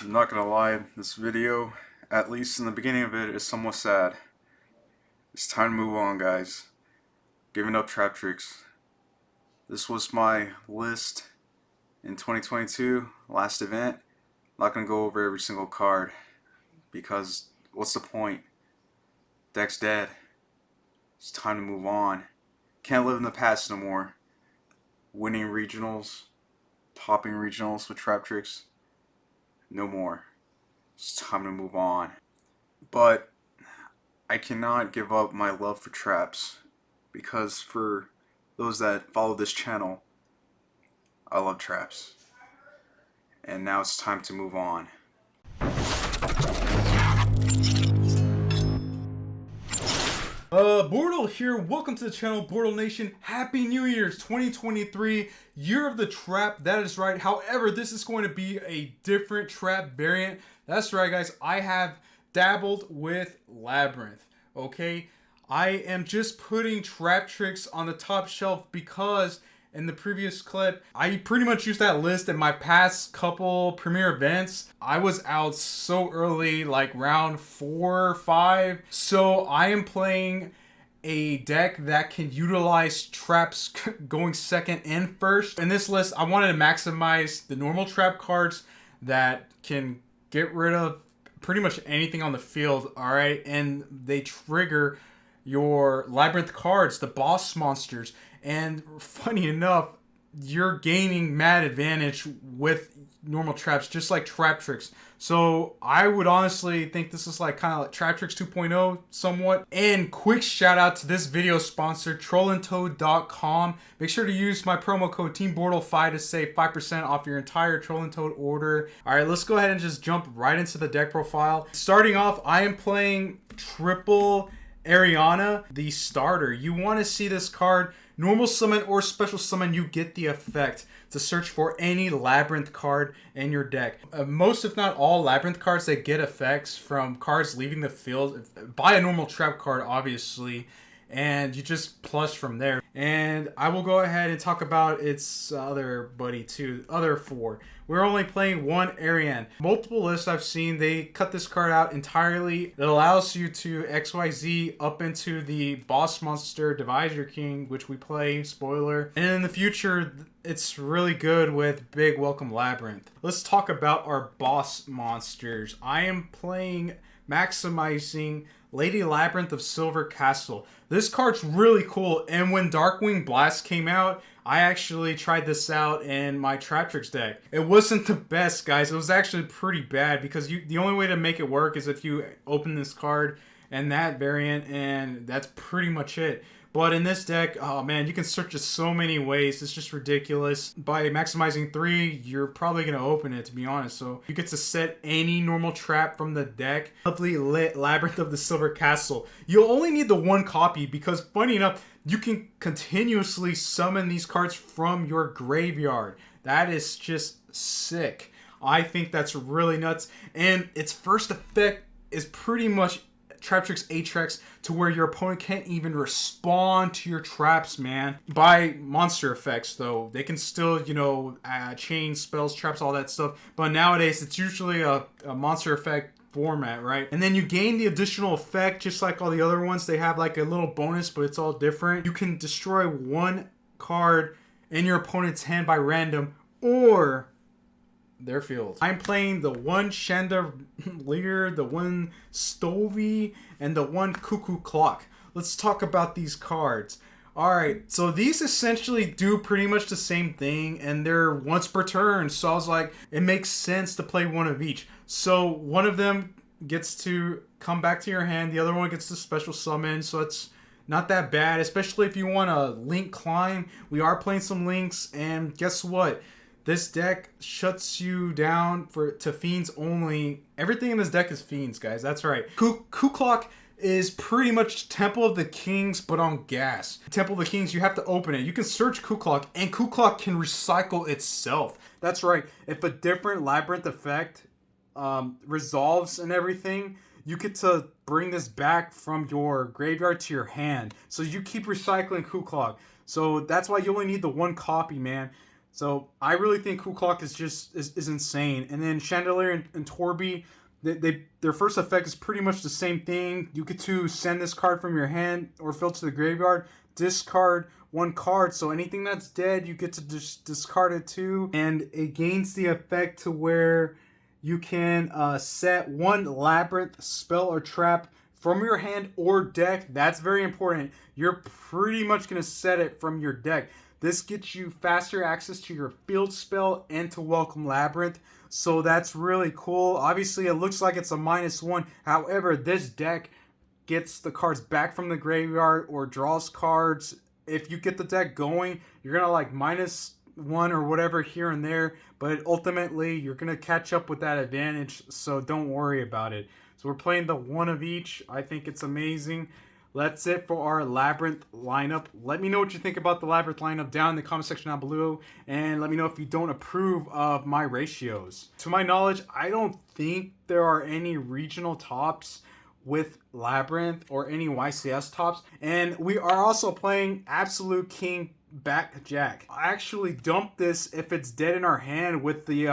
I'm not gonna lie, this video, at least in the beginning of it, is somewhat sad. It's time to move on, guys. Giving up trap tricks. This was my list in 2022, last event. I'm not gonna go over every single card, because what's the point? Deck's dead. It's time to move on. Can't live in the past no more. Winning regionals, topping regionals with trap tricks. No more. It's time to move on. But I cannot give up my love for traps, because for those that follow this channel, I love traps. And now it's time to move on. Bortle here. Welcome to the channel, Bortle Nation. Happy New Year's 2023, year of the trap. That is right. However, this is going to be a different trap variant. That's right, guys. I have dabbled with Labrynth. Okay, I am just putting trap tricks on the top shelf because in the previous clip, I pretty much used that list in my past couple premiere events. I was out so early, like round 4 or 5. So I am playing a deck that can utilize traps going second and first. In this list, I wanted to maximize the normal trap cards that can get rid of pretty much anything on the field, alright? And they trigger your Labrynth cards, the boss monsters. And funny enough, you're gaining mad advantage with normal traps, just like trap tricks. So I would honestly think this is like kind of like trap tricks 2.0 somewhat. And quick shout out to this video sponsor, trollandtoad.com. Make sure to use my promo code TeamBortle5 to save 5% off your entire Troll and Toad order. All right, let's go ahead and just jump right into the deck profile. Starting off, I am playing triple Ariana, the starter. You want to see this card, normal summon or special summon, you get the effect to search for any Labrynth card in your deck. Most if not all Labrynth cards, they get effects from cards leaving the field. Buy a normal trap card, obviously, and you just plus from there. And I will go ahead and talk about its other buddy too, other 4. We're only playing one Ariane. Multiple lists I've seen, they cut this card out entirely. It allows you to XYZ up into the boss monster Divisor King, which we play, spoiler. And in the future, it's really good with Big Welcome Labrynth. Let's talk about our boss monsters. I am playing maximizing Lady Labrynth of Silver Castle. This card's really cool, and when Darkwing Blast came out, I actually tried this out in my Trap Tricks deck. It wasn't the best, guys. It was actually pretty bad because the only way to make it work is if you open this card and that variant, and that's pretty much it. But in this deck, oh man, you can search it so many ways. It's just ridiculous. By maximizing 3, you're probably going to open it, to be honest. So you get to set any normal trap from the deck. Lovely lit Labrynth of the Silver Castle. You'll only need the 1 copy because, funny enough, you can continuously summon these cards from your graveyard. That is just sick. I think that's really nuts. And its first effect is pretty much Trap Tricks Atrax, to where your opponent can't even respond to your traps, man. By monster effects, though. They can still, you know, chain, spells, traps, all that stuff. But nowadays, it's usually a monster effect format, right? And then you gain the additional effect, just like all the other ones. They have like a little bonus, but it's all different. You can destroy 1 card in your opponent's hand by random, or their field. I'm playing the 1 Chandelier, the 1 Stovey, and the 1 Cuckoo Clock. Let's talk about these cards. Alright, so these essentially do pretty much the same thing, and they're once per turn, so I was like, it makes sense to play 1 of each. So one of them gets to come back to your hand, the other one gets to special summon, so it's not that bad, especially if you want a Link climb. We are playing some Links, and guess what? This deck shuts you down to Fiends only. Everything in this deck is Fiends, guys. That's right. Clock is pretty much Temple of the Kings, but on gas. Temple of the Kings, you have to open it. You can search Clock, and Clock can recycle itself. That's right. If a different Labrynth effect resolves and everything, you get to bring this back from your graveyard to your hand. So you keep recycling Clock. So that's why you only need the 1 copy, man. So I really think Cool Clock is just is insane. And then Chandelier and Torby, their first effect is pretty much the same thing. You get to send this card from your hand or fill to the graveyard, discard one card. So anything that's dead, you get to just discard it too. And it gains the effect to where you can set one Labrynth spell or trap from your hand or deck. That's very important. You're pretty much going to set it from your deck. This gets you faster access to your field spell and to welcome Labrynth. So that's really cool. Obviously, it looks like it's a -1. However, this deck gets the cards back from the graveyard or draws cards. If you get the deck going, you're going to like -1 or whatever here and there. But ultimately, you're going to catch up with that advantage. So don't worry about it. So we're playing the one of each. I think it's amazing. That's it for our Labrynth lineup. Let me know what you think about the Labrynth lineup down in the comment section down below. And let me know if you don't approve of my ratios. To my knowledge, I don't think there are any regional tops with Labrynth or any YCS tops. And we are also playing Absolute King Blackjack. I actually dumped this if it's dead in our hand with the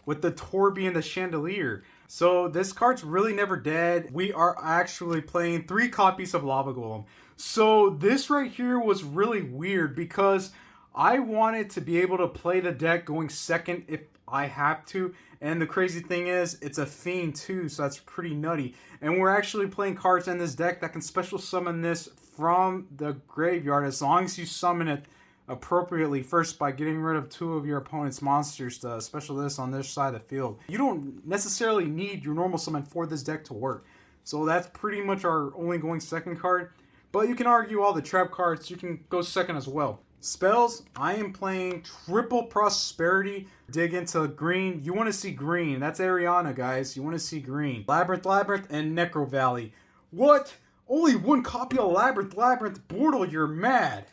Torby and the Chandelier. So this card's really never dead. We are actually playing 3 copies of Lava Golem. So this right here was really weird because I wanted to be able to play the deck going second if I have to. And the crazy thing is, it's a Fiend too, so that's pretty nutty. And we're actually playing cards in this deck that can special summon this from the graveyard as long as you summon it appropriately first by getting rid of 2 of your opponent's monsters to special this on this side of the field. You don't necessarily need your normal summon for this deck to work. So that's pretty much our only going second card. But you can argue all the trap cards, you can go second as well. Spells, I am playing Triple Prosperity. Dig into green. You want to see green. That's Ariana, guys. You want to see green. Labrynth, and Necro Valley. What? Only 1 copy of Labrynth, Bortle, you're mad.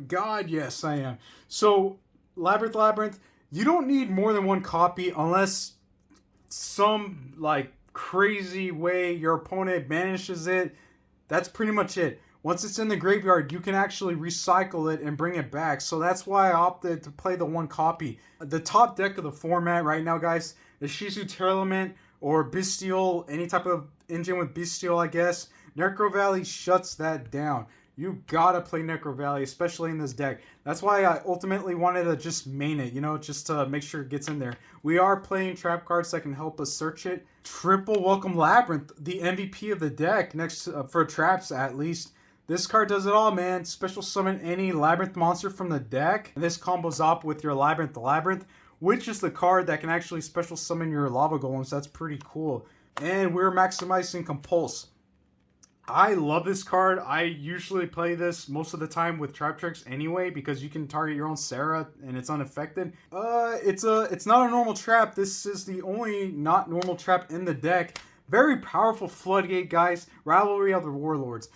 God, yes, I am. So, Labrynth, you don't need more than 1 copy unless some, like, crazy way your opponent banishes it. That's pretty much it. Once it's in the graveyard, you can actually recycle it and bring it back. So that's why I opted to play the 1 copy. The top deck of the format right now, guys, is Shizu Tearlament or Bestial, any type of engine with Bestial, I guess. Necro Valley shuts that down. You gotta play Necro Valley, especially in this deck. That's why I ultimately wanted to just main it, you know, just to make sure it gets in there. We are playing trap cards that can help us search it. Triple Welcome Labrynth, the MVP of the deck, next for traps at least. This card does it all, man. Special summon any Labrynth monster from the deck. And this combos up with your Labrynth, which is the card that can actually special summon your Lava Golems. That's pretty cool. And we're maximizing Compulse. I love this card. I usually play this most of the time with Trap Tricks anyway because you can target your own Sarah and it's unaffected. It's not a normal trap. This is the only not normal trap in the deck. Very powerful Floodgate, guys. Rivalry of the Warlords.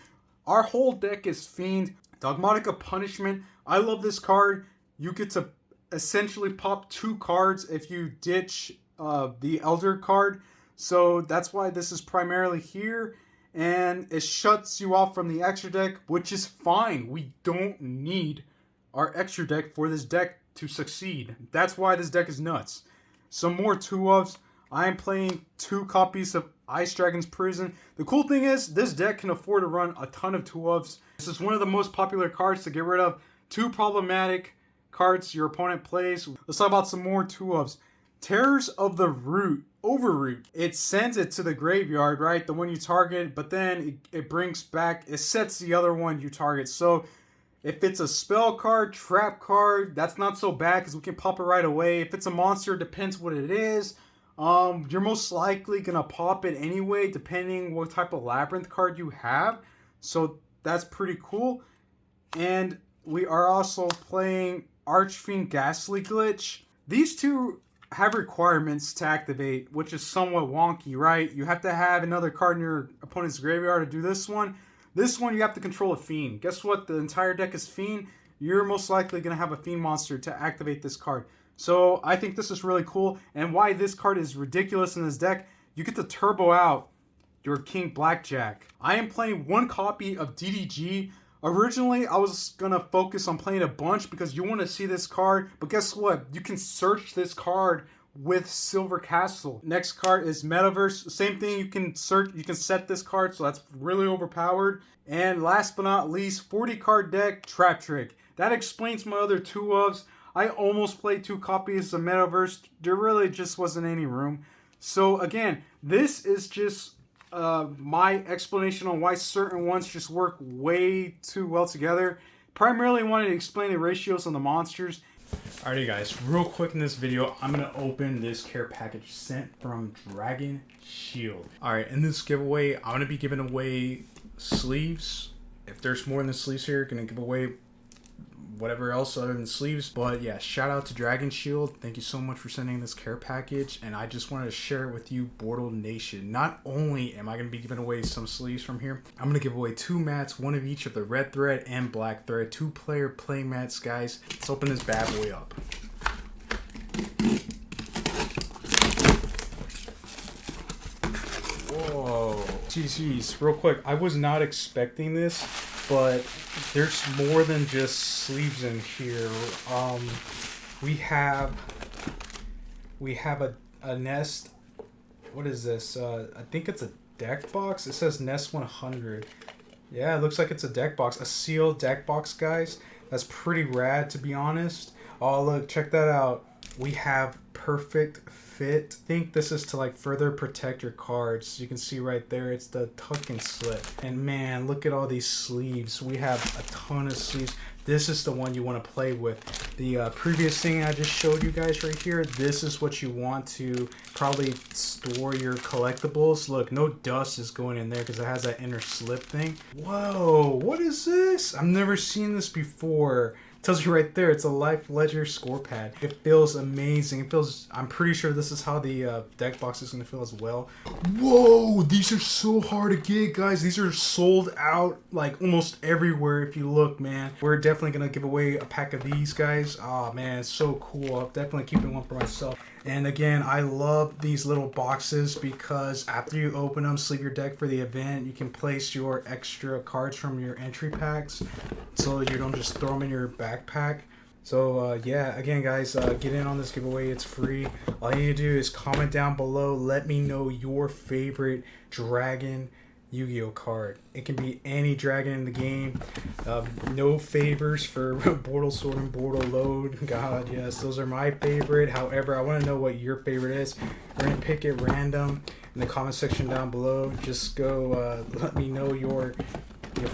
Our whole deck is Fiend. Dogmatica Punishment. I love this card. You get to essentially pop 2 cards if you ditch the Elder card. So that's why this is primarily here. And it shuts you off from the extra deck, which is fine. We don't need our extra deck for this deck to succeed. That's why this deck is nuts. Some more 2-ofs. I am playing 2 copies of Ice Dragon's Prison. The cool thing is, this deck can afford to run a ton of 2-ofs. This is one of the most popular cards to get rid of 2 problematic cards your opponent plays. Let's talk about some more 2-ofs. Terrors of the Overroot. It sends it to the graveyard, right? The one you target, but then it brings back, it sets the other one you target. So if it's a spell card, trap card, that's not so bad because we can pop it right away. If it's a monster, depends what it is. You're most likely going to pop it anyway, depending what type of Labrynth card you have. So that's pretty cool. And we are also playing Archfiend Ghastly Glitch. These 2 have requirements to activate, which is somewhat wonky, right? You have to have another card in your opponent's graveyard to do this one. This one, you have to control a Fiend. Guess what? The entire deck is Fiend. You're most likely going to have a Fiend monster to activate this card. So I think this is really cool. And why this card is ridiculous in this deck, you get to turbo out your King Blackjack. I am playing 1 copy of DDG. Originally, I was gonna focus on playing a bunch because you want to see this card, but guess what? You can search this card with Silver Castle. Next card is Metaverse. Same thing, you can search, you can set this card, so that's really overpowered. And last but not least, 40 card deck, Trap Trick. That explains my other 2-ofs. I almost played 2 copies of Metaverse. There really just wasn't any room. So again, this is just my explanation on why certain ones just work way too well together. Primarily wanted to explain the ratios on the monsters. Alrighty guys, real quick in this video, I'm going to open this care package sent from Dragon Shield. Alright, in this giveaway, I'm going to be giving away sleeves. If there's more than the sleeves here, going to give away whatever else other than sleeves. But yeah, shout out to Dragon Shield. Thank you so much for sending this care package, and I just wanted to share it with you, Bortle Nation. Not only am I going to be giving away some sleeves from here, I'm going to give away 2 mats, one of each of the red thread and black thread, 2-player play mats, guys. Let's open this bad boy up. Whoa, geez, real quick, I was not expecting this, but there's more than just sleeves in here. We have a nest. What is this? I think it's a deck box. It says Nest 100. Yeah, it looks like it's a deck box, a sealed deck box, guys. That's pretty rad, to be honest. Oh, look, check that out. We have Perfect Fit. I think this is to like further protect your cards. You can see right there, it's the tuck and slip. And man, look at all these sleeves. We have a ton of sleeves. This is the one you want to play with. The previous thing I just showed you guys right here, this is what you want to probably store your collectibles. Look, no dust is going in there because it has that inner slip thing. Whoa, what is this? I've never seen this before. Tells you right there, it's a Life Ledger score pad. It feels amazing. It feels, I'm pretty sure this is how the deck box is gonna feel as well. Whoa, these are so hard to get, guys. These are sold out like almost everywhere if you look, man. We're definitely gonna give away a pack of these, guys. Oh man, it's so cool. I'm definitely keeping one for myself. And again, I love these little boxes because after you open them, sleeve your deck for the event, you can place your extra cards from your entry packs so you don't just throw them in your backpack. So yeah, again guys, get in on this giveaway. It's free. All you need to do is comment down below. Let me know your favorite Dragon Yu-Gi-Oh card. It can be any dragon in the game. No favors for Bortle Sword and Bortle Load. God, yes, those are my favorite. However, I want to know what your favorite is. We're going to pick it random in the comment section down below. Just go let me know your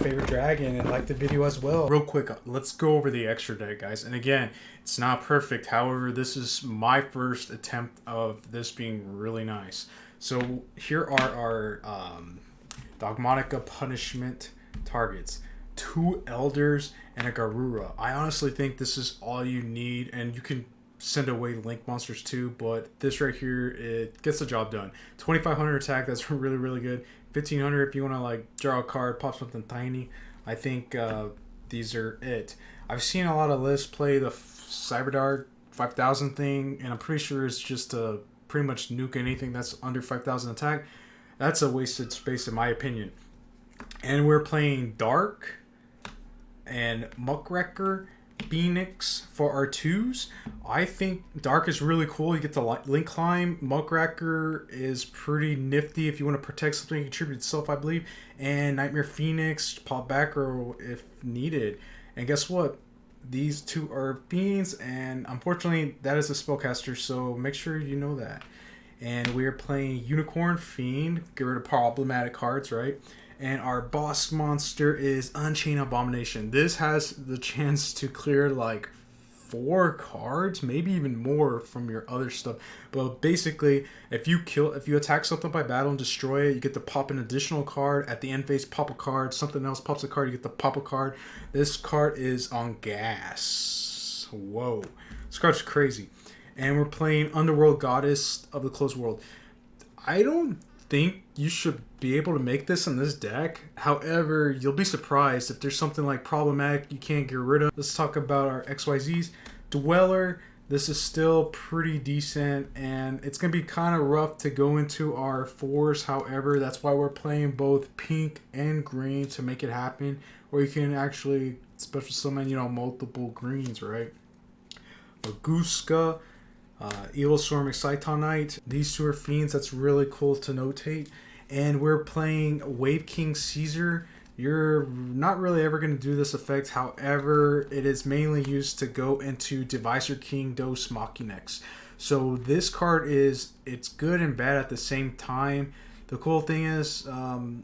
favorite dragon and like the video as well. Real quick, let's go over the extra deck, guys. And again, it's not perfect. However, this is my first attempt of this being really nice. So here are our Dogmatica Punishment targets, 2 Elders, and a Garura. I honestly think this is all you need, and you can send away Link monsters too, but this right here, it gets the job done. 2500 attack, that's really, really good. 1500 if you want to like draw a card, pop something tiny. I think these are it. I've seen a lot of lists play the Cyberdark 5000 thing, and I'm pretty sure it's just to pretty much nuke anything that's under 5000 attack. That's a wasted space in my opinion. And we're playing Dark and Muckraker Phoenix for our 2s. I think Dark is really cool. You get the Link Climb. Muckraker is pretty nifty if you want to protect something, contribute itself, I believe. And Nightmare Phoenix, pop back or if needed. And guess what? These 2 are fiends, and unfortunately that is a spellcaster, so make sure you know that. And we're playing Unicorn Fiend. Get rid of problematic cards, right? And our boss monster is Unchained Abomination. This has the chance to clear like 4 cards, maybe even more from your other stuff. But basically, if you attack something by battle and destroy it, you get to pop an additional card. At the end phase, pop a card. Something else pops a card, you get to pop a card. This card is on gas. Whoa. This card's crazy. And we're playing Underworld Goddess of the Closed World. I don't think you should be able to make this in this deck. However, you'll be surprised if there's something like problematic you can't get rid of. Let's talk about our XYZs. Dweller, this is still pretty decent, and it's going to be kind of rough to go into our 4s. However, that's why we're playing both pink and green to make it happen. or you can actually special summon, you know, multiple greens, right? Aguska, Evil Storm Excitonite. These two are fiends. That's really cool to notate. And we're playing Wave King Caesar. You're not really ever going to do this effect. However, it is mainly used to go into Divisor King Dos Machinex. So this card it's good and bad at the same time. The cool thing is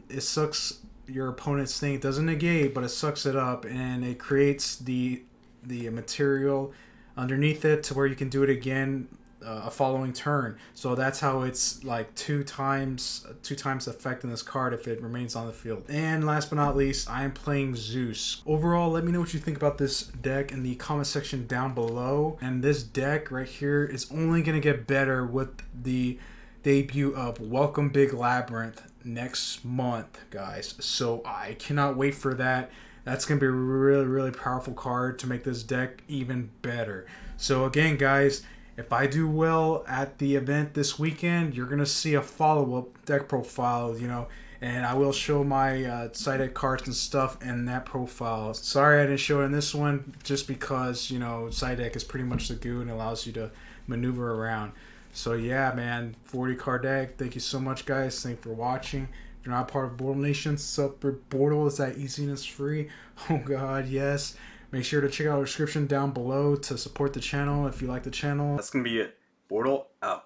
it sucks your opponent's thing. It doesn't negate, but it sucks it up, and it creates the material underneath it to where you can do it again a following turn. So that's how it's like two times effect in this card if it remains on the field. And last but not least, I am playing Zeus. Overall, let me know what you think about this deck in the comment section down below. And this deck right here is only gonna get better with the debut of Welcome Big Labrynth next month, guys. So I cannot wait for that. That's going to be a really powerful card to make this deck even better. So again, guys, if I do well at the event this weekend, you're going to see a follow-up deck profile, you know, and I will show my side deck cards and stuff in that profile. Sorry I didn't show it in this one, just because, you know, side deck is pretty much the goo and allows you to maneuver around. So yeah, man, 40 card deck. Thank you so much, guys. Thank you for watching. If you're not part of Bortle Nation, subforbortle is that easy and it's free. Oh god, yes. Make sure to check out the description down below to support the channel if you like the channel. That's gonna be it. Bortle out.